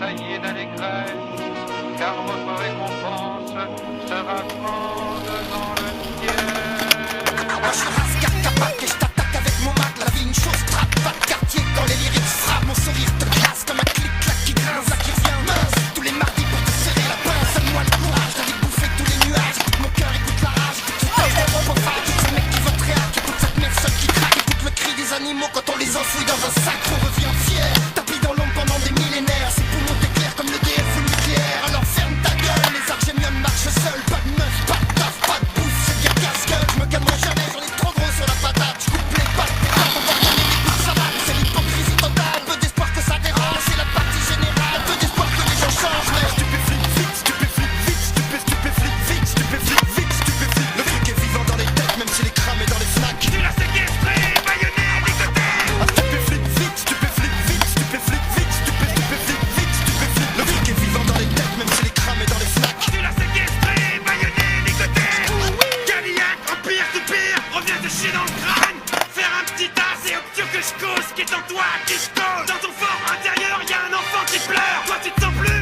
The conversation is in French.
saillies d'allégresse, car votre récompense sera grande dans le ciel. Moi je rascade capac et je t'attaque avec mon mac. La vie une chose trappe, pas de quartier quand les lyrics frappent. Mon sourire te glace comme un clic-clac qui grince. Là qui revient mince, tous les mardis pour te serrer la pince. Donne-moi le courage d'aller bouffer tous les nuages. Écoute mon cœur, écoute la rage, écoute ce texte des reprofages. Écoute ce mec qui vote réac, écoute cette mère seule qui craque. Écoute le cri des animaux quand on les enfouit dans un sac. On revient fier, tapis dans l'ombre pendant des millénaires. Ces poumons t'éclairent comme le DF ou le nucléaire. Alors ferme ta gueule, les argémions marchent seuls. Pas de meuf, pas de taf, pas de bouffe, c'est bien casse-gueule. Je me calmerai jamais, j'en ai trop gros sur la patate. Je coupe les pattes, on va donner des coups de savate. C'est l'hypocrisie totale, peu d'espoir que ça dérange. C'est la partie générale, peu d'espoir que les gens changent. Mais stupéflique, vite, stupéflique, vite, stupéflique, vite, stupéflique, vite, stupéflique. Le truc est vivant dans les têtes, même si les cramés dans les flaques. Tu l'as séquestré, baïonné, ligoté. Stupéflique, vite, stupéflique, vite, stupéflique, vite, stupéflique, vite, stupéflique. Le truc est vivant dans les têtes, même si les cramés dans les flaques. Tu l'as séquestré, baïonné, ligoté. Cadillac, empire du pire, reviens te chier dans le crâne. Faire un petit tas, c'est obtus que je cause, qui est en toi, qui se cause. Dans ton fort intérieur, y'a un enfant qui pleure. Toi tu te sens plus